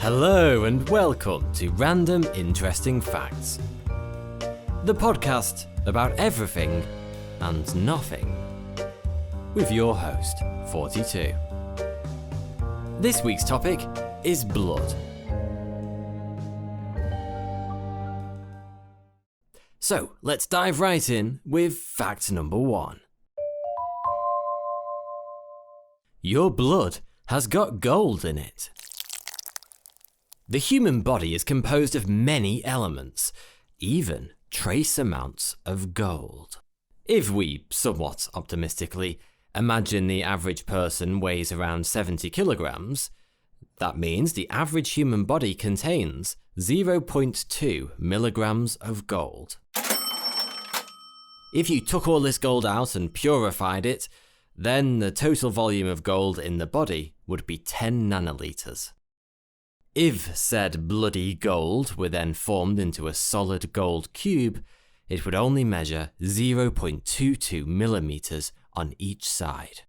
Hello and welcome to Random Interesting Facts, the podcast about everything and nothing, with your host, 42. This week's topic is blood. So let's dive right in with fact number 1. Your blood has got gold in it. The human body is composed of many elements, even trace amounts of gold. If we, somewhat optimistically, imagine the average person weighs around 70 kilograms, that means the average human body contains 0.2 milligrams of gold. If you took all this gold out and purified it, then the total volume of gold in the body would be 10 nanoliters. If said bloody gold were then formed into a solid gold cube, it would only measure 0.22 millimeters on each side.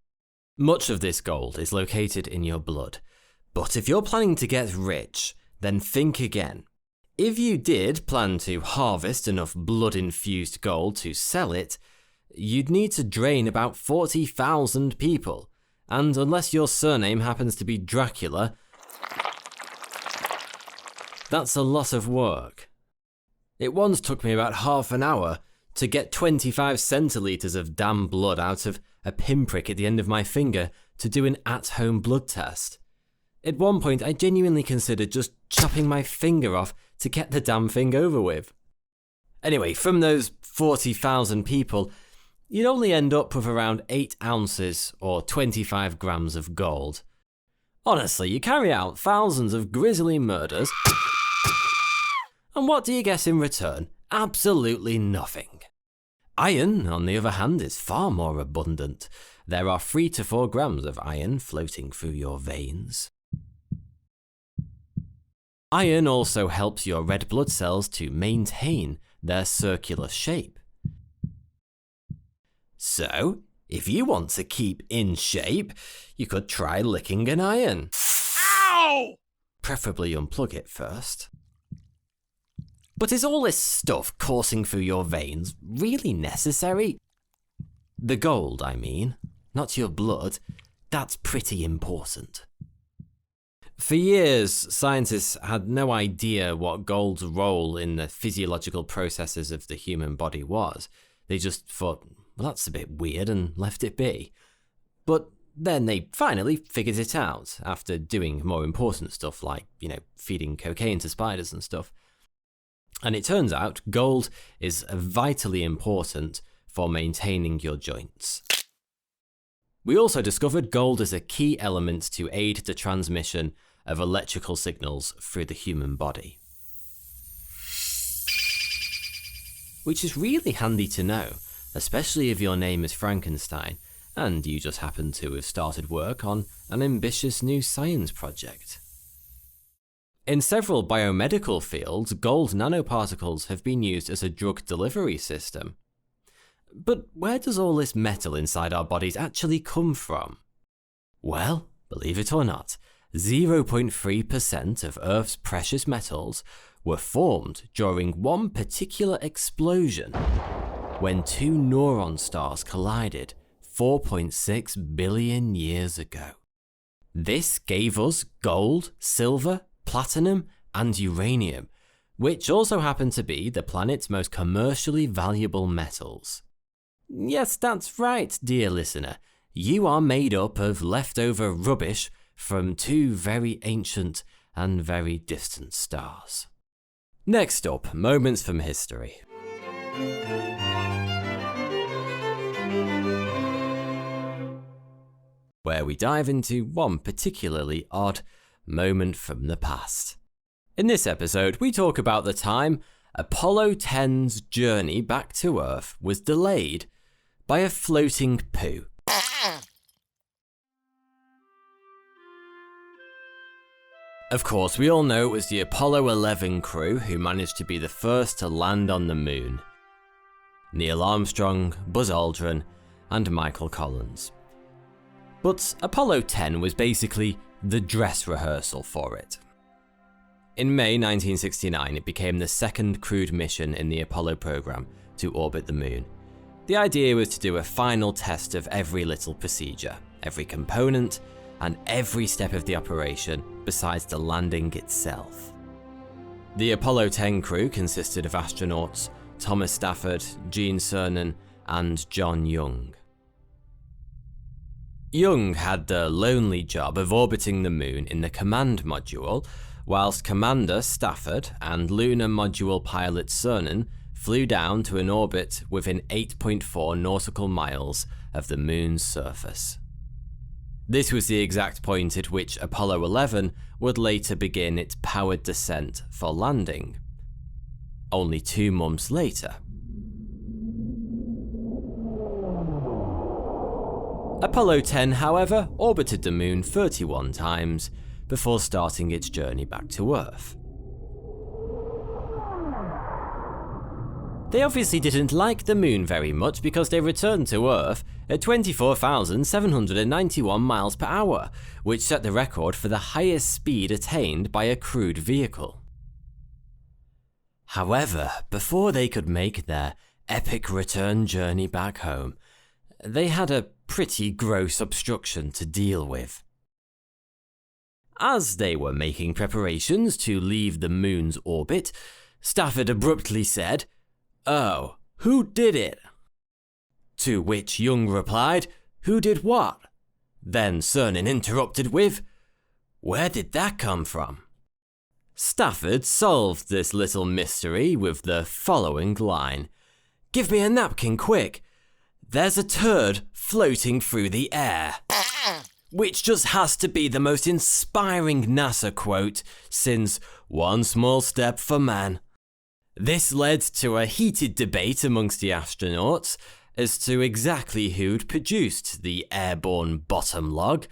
Much of this gold is located in your blood, but if you're planning to get rich, then think again. If you did plan to harvest enough blood-infused gold to sell it, you'd need to drain about 40,000 people, and unless your surname happens to be Dracula, that's a lot of work. It once took me about half an hour to get 25 centilitres of damn blood out of a pinprick at the end of my finger to do an at-home blood test. At one point, I genuinely considered just chopping my finger off to get the damn thing over with. Anyway, from those 40,000 people, you'd only end up with around 8 ounces or 25 grams of gold. Honestly, you carry out thousands of grisly murders, and what do you get in return? Absolutely nothing. Iron, on the other hand, is far more abundant. There are 3 to 4 grams of iron floating through your veins. Iron also helps your red blood cells to maintain their circular shape. So, if you want to keep in shape, you could try licking an iron. Ow! Preferably unplug it first. But is all this stuff coursing through your veins really necessary? The gold, I mean, not your blood. That's pretty important. For years, scientists had no idea what gold's role in the physiological processes of the human body was. They just thought, well, that's a bit weird, and left it be. But then they finally figured it out after doing more important stuff like, feeding cocaine to spiders and stuff. And it turns out gold is vitally important for maintaining your joints. We also discovered gold as a key element to aid the transmission of electrical signals through the human body. Which is really handy to know, especially if your name is Frankenstein and you just happen to have started work on an ambitious new science project. In several biomedical fields, gold nanoparticles have been used as a drug delivery system. But where does all this metal inside our bodies actually come from? Well, believe it or not, 0.3% of Earth's precious metals were formed during one particular explosion when 2 neuron stars collided 4.6 billion years ago. This gave us gold, silver, platinum, and uranium, which also happen to be the planet's most commercially valuable metals. Yes, that's right, dear listener. You are made up of leftover rubbish from 2 very ancient and very distant stars. Next up, moments from history. Where we dive into one particularly odd moment from the past. In this episode, we talk about the time Apollo 10's journey back to Earth was delayed by a floating poo. Of course, we all know it was the Apollo 11 crew who managed to be the first to land on the moon. Neil Armstrong, Buzz Aldrin, and Michael Collins. But Apollo 10 was basically the dress rehearsal for it. In May 1969, it became the second crewed mission in the Apollo program to orbit the moon. The idea was to do a final test of every little procedure, every component, and every step of the operation besides the landing itself. The Apollo 10 crew consisted of astronauts Thomas Stafford, Gene Cernan, and John Young. Young had the lonely job of orbiting the moon in the command module, whilst Commander Stafford and lunar module pilot Cernan flew down to an orbit within 8.4 nautical miles of the moon's surface. This was the exact point at which Apollo 11 would later begin its powered descent for landing. Only 2 months later. Apollo 10, however, orbited the moon 31 times before starting its journey back to Earth. They obviously didn't like the moon very much because they returned to Earth at 24,791 miles per hour, which set the record for the highest speed attained by a crewed vehicle. However, before they could make their epic return journey back home, they had a pretty gross obstruction to deal with. As they were making preparations to leave the moon's orbit, Stafford abruptly said, "Oh, who did it?" To which Young replied, "Who did what?" Then Cernan interrupted with, "Where did that come from?" Stafford solved this little mystery with the following line, "Give me a napkin quick. There's a turd floating through the air." Which just has to be the most inspiring NASA quote since "One small step for man." This led to a heated debate amongst the astronauts as to exactly who'd produced the airborne bottom log,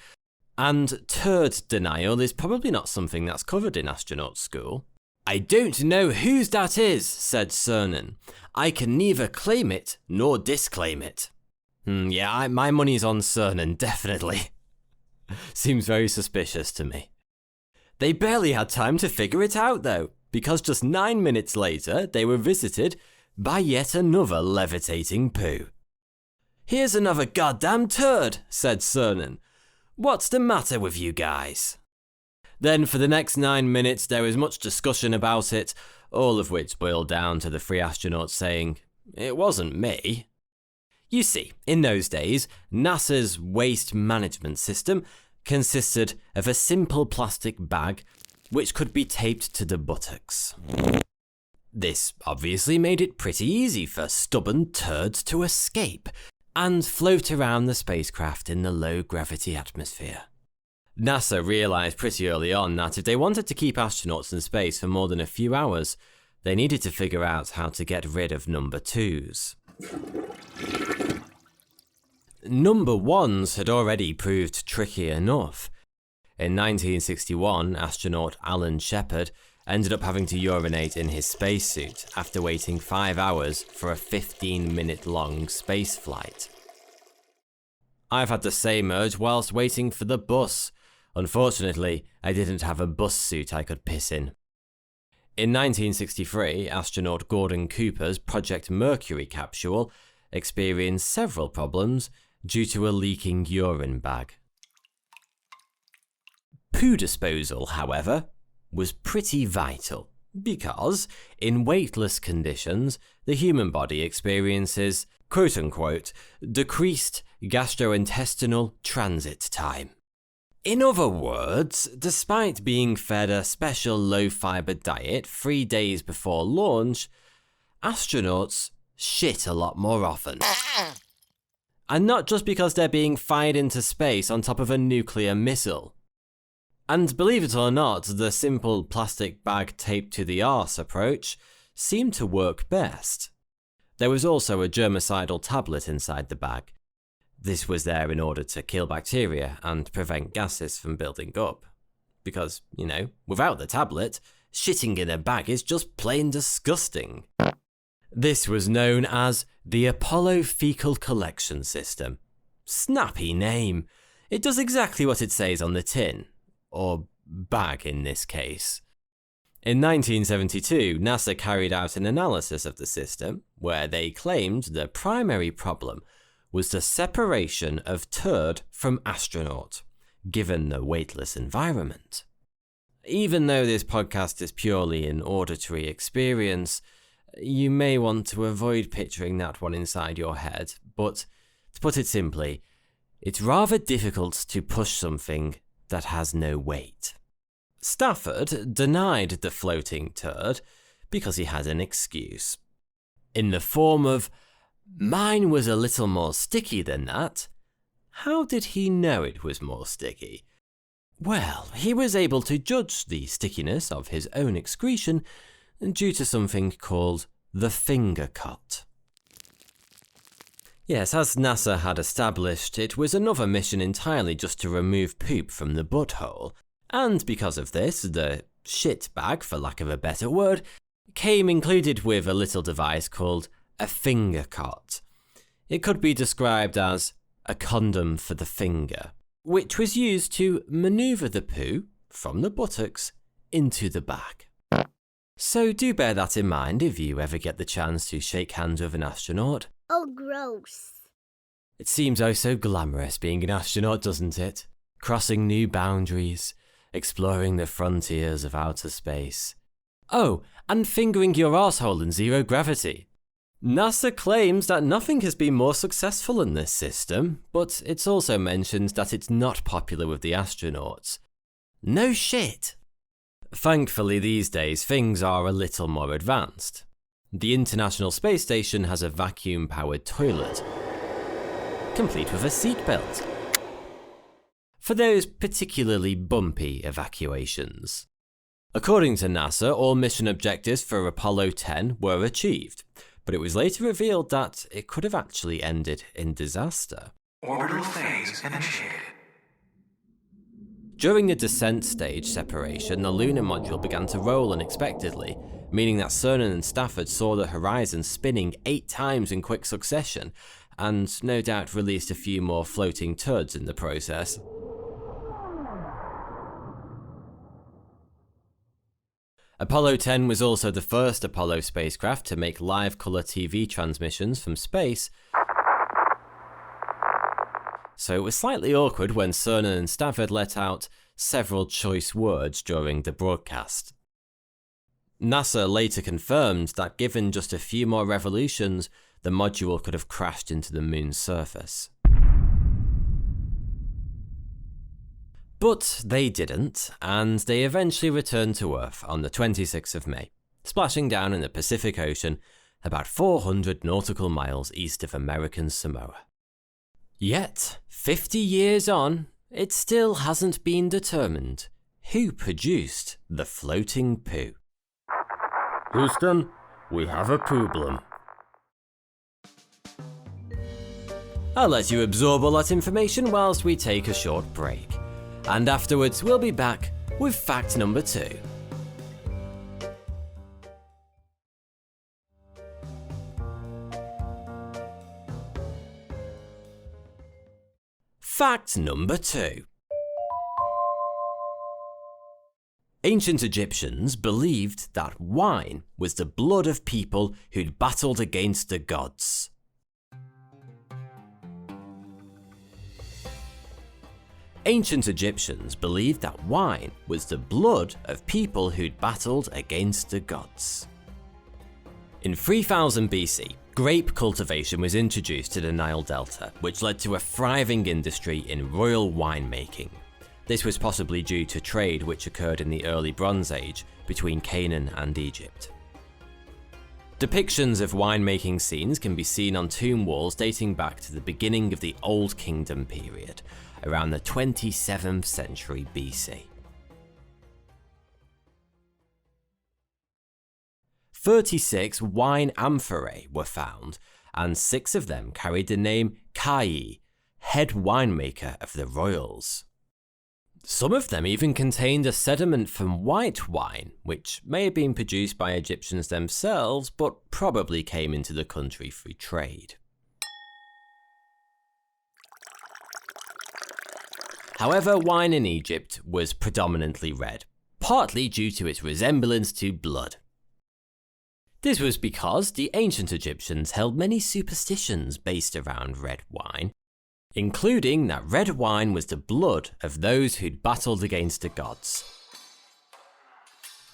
and turd denial is probably not something that's covered in astronaut school. "I don't know whose that is," said Cernan. "I can neither claim it nor disclaim it." My money's on Cernan, definitely. Seems very suspicious to me. They barely had time to figure it out though, because just 9 minutes later they were visited by yet another levitating poo. "Here's another goddamn turd," said Cernan. "What's the matter with you guys?" Then for the next 9 minutes there was much discussion about it, all of which boiled down to the 3 astronauts saying, "It wasn't me." You see, in those days, NASA's waste management system consisted of a simple plastic bag which could be taped to the buttocks. This obviously made it pretty easy for stubborn turds to escape and float around the spacecraft in the low-gravity atmosphere. NASA realized pretty early on that if they wanted to keep astronauts in space for more than a few hours, they needed to figure out how to get rid of number 2s. Number 1s had already proved tricky enough. In 1961, astronaut Alan Shepard ended up having to urinate in his spacesuit after waiting 5 hours for a 15-minute-long space flight. I've had the same urge whilst waiting for the bus. Unfortunately, I didn't have a bus suit I could piss in. In 1963, astronaut Gordon Cooper's Project Mercury capsule experienced several problems due to a leaking urine bag. Poo disposal, however, was pretty vital because, in weightless conditions, the human body experiences, quote-unquote, decreased gastrointestinal transit time. In other words, despite being fed a special low-fiber diet 3 days before launch, astronauts shit a lot more often. And not just because they're being fired into space on top of a nuclear missile. And believe it or not, the simple plastic bag taped to the arse approach seemed to work best. There was also a germicidal tablet inside the bag. This was there in order to kill bacteria and prevent gases from building up. Because, without the tablet, shitting in a bag is just plain disgusting. This was known as the Apollo Fecal Collection System. Snappy name. It does exactly what it says on the tin. Or bag in this case. In 1972, NASA carried out an analysis of the system where they claimed the primary problem was the separation of turd from astronaut, given the weightless environment. Even though this podcast is purely an auditory experience, you may want to avoid picturing that one inside your head, but to put it simply, it's rather difficult to push something that has no weight. Stafford denied the floating turd because he had an excuse. In the form of, "Mine was a little more sticky than that." How did he know it was more sticky? Well, he was able to judge the stickiness of his own excretion due to something called the finger cut. Yes, as NASA had established, it was another mission entirely just to remove poop from the butthole, and because of this, the shit bag, for lack of a better word, came included with a little device called a finger cut. It could be described as a condom for the finger, which was used to maneuver the poo from the buttocks into the bag. So do bear that in mind if you ever get the chance to shake hands with an astronaut. Oh, gross. It seems oh so glamorous being an astronaut, doesn't it? Crossing new boundaries, exploring the frontiers of outer space. Oh, and fingering your arsehole in zero gravity. NASA claims that nothing has been more successful in this system, but it's also mentioned that it's not popular with the astronauts. No shit! Thankfully these days things are a little more advanced. The International Space Station has a vacuum-powered toilet, complete with a seatbelt, for those particularly bumpy evacuations. According to NASA, all mission objectives for Apollo 10 were achieved, but it was later revealed that it could have actually ended in disaster. Orbital phase initiated. During the descent stage separation, the lunar module began to roll unexpectedly, meaning that Cernan and Stafford saw the horizon spinning 8 times in quick succession, and no doubt released a few more floating turds in the process. Apollo 10 was also the first Apollo spacecraft to make live colour TV transmissions from space, so it was slightly awkward when Cernan and Stafford let out several choice words during the broadcast. NASA later confirmed that given just a few more revolutions, the module could have crashed into the moon's surface. But they didn't, and they eventually returned to Earth on the 26th of May, splashing down in the Pacific Ocean about 400 nautical miles east of American Samoa. Yet, 50 years on, it still hasn't been determined who produced the floating poo. Houston, we have a problem. I'll let you absorb all that information whilst we take a short break. And afterwards, we'll be back with fact number 2. Fact number 2. Ancient Egyptians believed that wine was the blood of people who'd battled against the gods. Ancient Egyptians believed that wine was the blood of people who'd battled against the gods. In 3000 BC, grape cultivation was introduced to the Nile Delta, which led to a thriving industry in royal winemaking. This was possibly due to trade which occurred in the early Bronze Age between Canaan and Egypt. Depictions of winemaking scenes can be seen on tomb walls dating back to the beginning of the Old Kingdom period, around the 27th century BC. 36 wine amphorae were found, and 6 of them carried the name Kai, head winemaker of the royals. Some of them even contained a sediment from white wine, which may have been produced by Egyptians themselves, but probably came into the country through trade. However, wine in Egypt was predominantly red, partly due to its resemblance to blood. This was because the ancient Egyptians held many superstitions based around red wine, including that red wine was the blood of those who'd battled against the gods.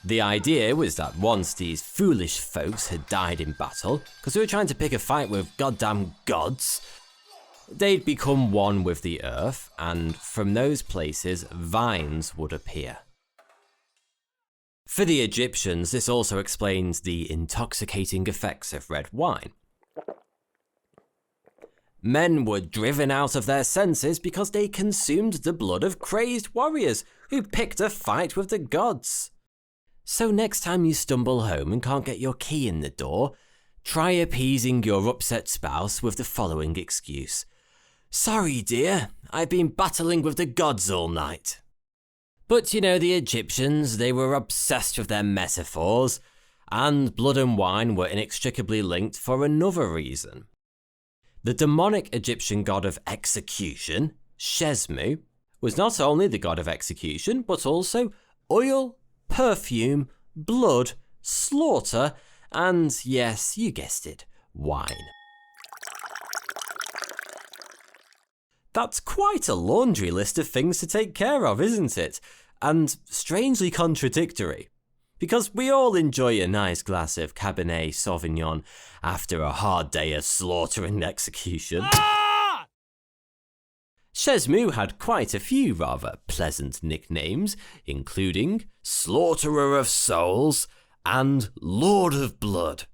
The idea was that once these foolish folks had died in battle, because they were trying to pick a fight with goddamn gods, they'd become one with the earth, and from those places, vines would appear. For the Egyptians, this also explains the intoxicating effects of red wine. Men were driven out of their senses because they consumed the blood of crazed warriors who picked a fight with the gods. So next time you stumble home and can't get your key in the door, try appeasing your upset spouse with the following excuse. Sorry dear, I've been battling with the gods all night. But you know, the Egyptians, they were obsessed with their metaphors, and blood and wine were inextricably linked for another reason. The demonic Egyptian god of execution, Shesmu, was not only the god of execution, but also oil, perfume, blood, slaughter, and yes, you guessed it, wine. That's quite a laundry list of things to take care of, isn't it? And strangely contradictory. Because we all enjoy a nice glass of Cabernet Sauvignon after a hard day of slaughter and execution. Shesmu had quite a few rather pleasant nicknames, including Slaughterer of Souls and Lord of Blood,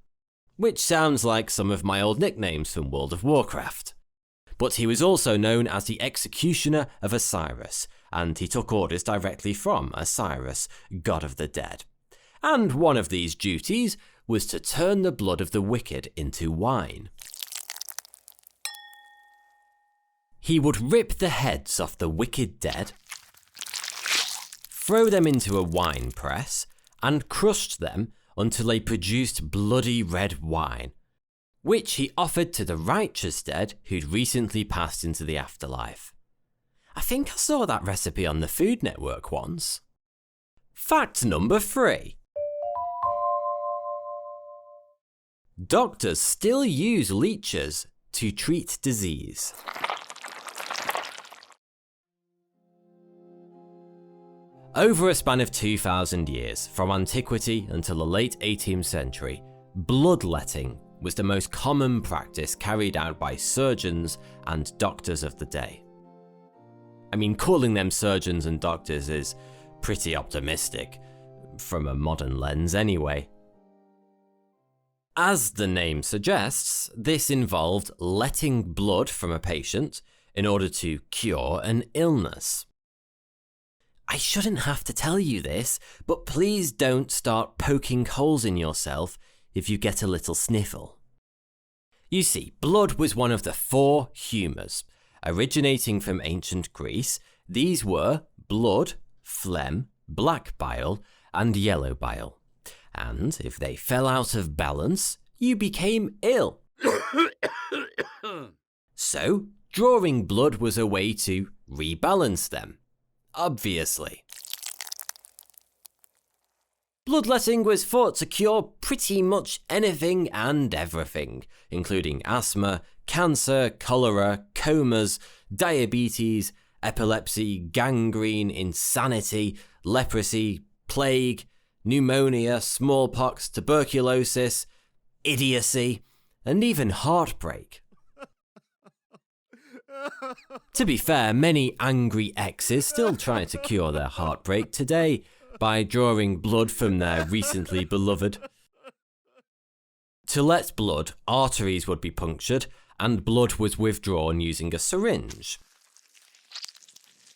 which sounds like some of my old nicknames from World of Warcraft. But he was also known as the Executioner of Osiris, and he took orders directly from Osiris, god of the dead. And one of these duties was to turn the blood of the wicked into wine. He would rip the heads off the wicked dead, throw them into a wine press, and crushed them until they produced bloody red wine, which he offered to the righteous dead who'd recently passed into the afterlife. I think I saw that recipe on the Food Network once. Fact number 3. Doctors still use leeches to treat disease. Over a span of 2,000 years, from antiquity until the late 18th century, bloodletting was the most common practice carried out by surgeons and doctors of the day. I mean, calling them surgeons and doctors is pretty optimistic, from a modern lens anyway. As the name suggests, this involved letting blood from a patient in order to cure an illness. I shouldn't have to tell you this, but please don't start poking holes in yourself if you get a little sniffle. You see, blood was one of the 4 humours. Originating from ancient Greece, these were blood, phlegm, black bile, and yellow bile. And if they fell out of balance, you became ill. So, drawing blood was a way to rebalance them. Obviously. Bloodletting was thought to cure pretty much anything and everything, including asthma, cancer, cholera, comas, diabetes, epilepsy, gangrene, insanity, leprosy, plague, pneumonia, smallpox, tuberculosis, idiocy, and even heartbreak. To be fair, many angry exes still try to cure their heartbreak today by drawing blood from their recently beloved. To let blood, arteries would be punctured and blood was withdrawn using a syringe.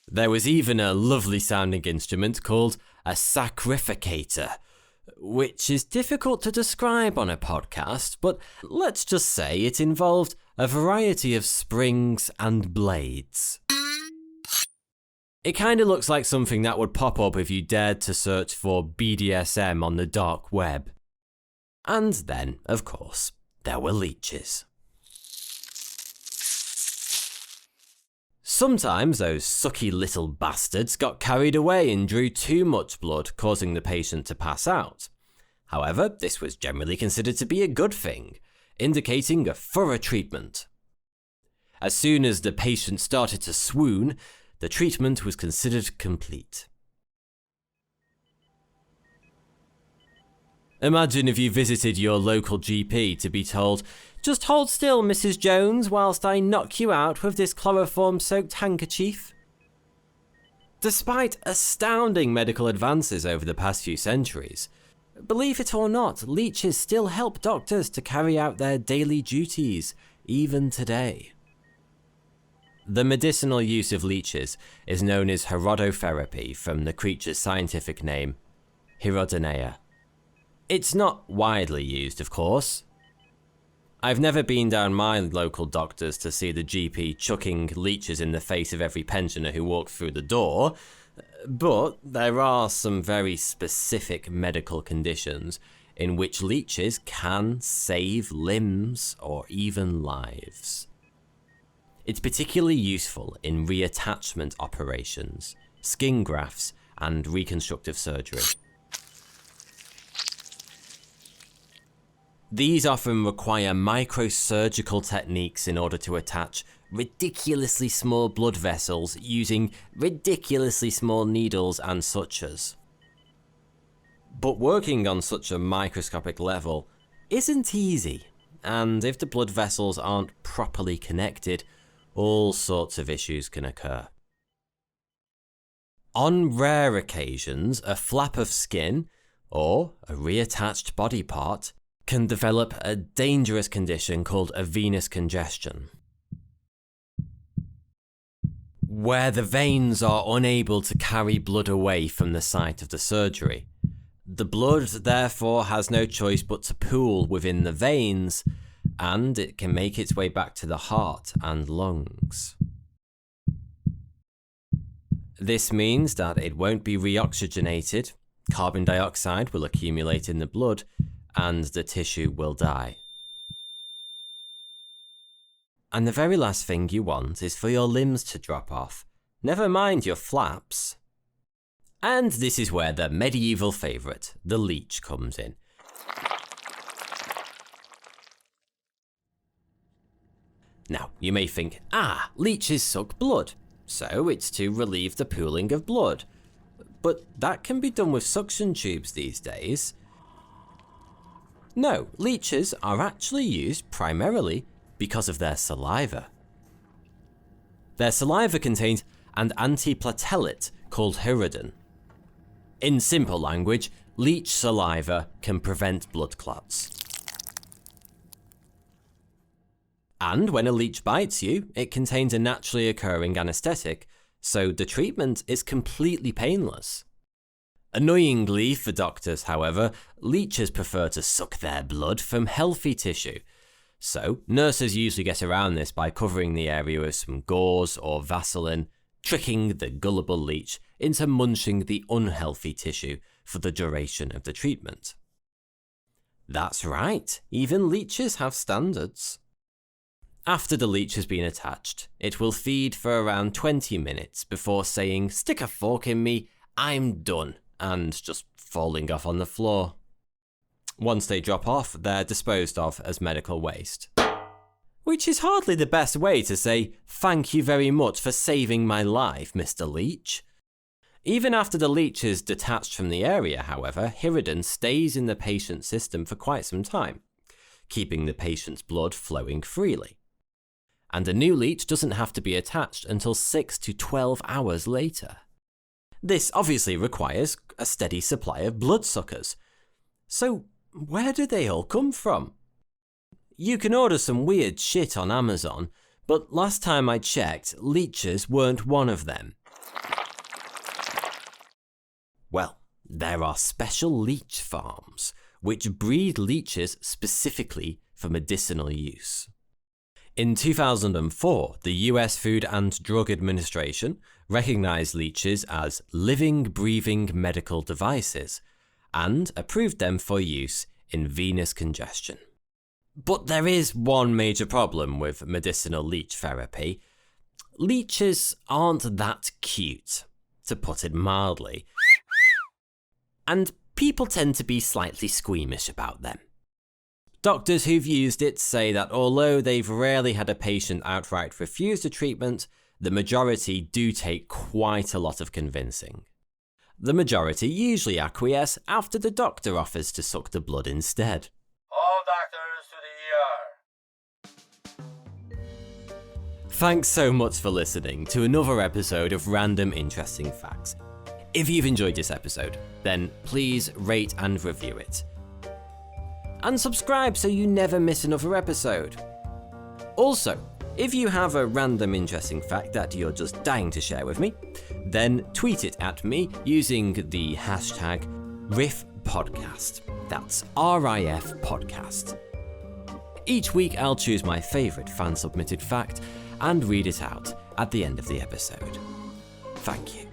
There was even a lovely sounding instrument called a sacrificator, which is difficult to describe on a podcast, but let's just say it involved a variety of springs and blades. It kinda looks like something that would pop up if you dared to search for BDSM on the dark web. And then, of course, there were leeches. Sometimes those sucky little bastards got carried away and drew too much blood, causing the patient to pass out. However, this was generally considered to be a good thing, indicating a thorough treatment. As soon as the patient started to swoon, the treatment was considered complete. Imagine if you visited your local GP to be told, "Just hold still, Mrs. Jones, whilst I knock you out with this chloroform-soaked handkerchief." Despite astounding medical advances over the past few centuries, believe it or not, leeches still help doctors to carry out their daily duties, even today. The medicinal use of leeches is known as hirodotherapy, from the creature's scientific name, Hirodonea. It's not widely used, of course. I've never been down my local doctors to see the GP chucking leeches in the face of every pensioner who walked through the door, but there are some very specific medical conditions in which leeches can save limbs or even lives. It's particularly useful in reattachment operations, skin grafts, and reconstructive surgery. These often require microsurgical techniques in order to attach ridiculously small blood vessels using ridiculously small needles and sutures. But working on such a microscopic level isn't easy, and if the blood vessels aren't properly connected, all sorts of issues can occur. On rare occasions, a flap of skin, or a reattached body part, can develop a dangerous condition called a venous congestion, where the veins are unable to carry blood away from the site of the surgery. The blood therefore has no choice but to pool within the veins, and it can make its way back to the heart and lungs. This means that it won't be reoxygenated, carbon dioxide will accumulate in the blood, and the tissue will die. And the very last thing you want is for your limbs to drop off, never mind your flaps. And this is where the medieval favourite, the leech, comes in. Now, you may think, leeches suck blood, so it's to relieve the pooling of blood. But that can be done with suction tubes these days. No, leeches are actually used primarily because of their saliva. Their saliva contains an antiplatelet called hirodin. In simple language, leech saliva can prevent blood clots. And when a leech bites you, it contains a naturally occurring anaesthetic, so the treatment is completely painless. Annoyingly for doctors, however, leeches prefer to suck their blood from healthy tissue, so nurses usually get around this by covering the area with some gauze or Vaseline, tricking the gullible leech into munching the unhealthy tissue for the duration of the treatment. That's right, even leeches have standards. After the leech has been attached, it will feed for around 20 minutes before saying, "Stick a fork in me, I'm done," and just falling off on the floor. Once they drop off, they're disposed of as medical waste. Which is hardly the best way to say, "Thank you very much for saving my life, Mr. Leech." Even after the leech is detached from the area, however, hirodin stays in the patient's system for quite some time, keeping the patient's blood flowing freely. And a new leech doesn't have to be attached until 6 to 12 hours later. This obviously requires a steady supply of bloodsuckers. So where do they all come from? You can order some weird shit on Amazon, but last time I checked, leeches weren't one of them. Well, there are special leech farms, which breed leeches specifically for medicinal use. In 2004, the US Food and Drug Administration recognized leeches as living, breathing medical devices and approved them for use in venous congestion. But there is one major problem with medicinal leech therapy. leeches aren't that cute, to put it mildly, and people tend to be slightly squeamish about them. Doctors who've used it say that although they've rarely had a patient outright refuse the treatment, the majority do take quite a lot of convincing. The majority usually acquiesce after the doctor offers to suck the blood instead. All doctors to the ER. Thanks so much for listening to another episode of Random Interesting Facts. If you've enjoyed this episode, then please rate and review it. And subscribe so you never miss another episode. Also, if you have a random interesting fact that you're just dying to share with me, then tweet it at me using the hashtag RIF Podcast. That's RIF Podcast. Each week I'll choose my favourite fan-submitted fact and read it out at the end of the episode. Thank you.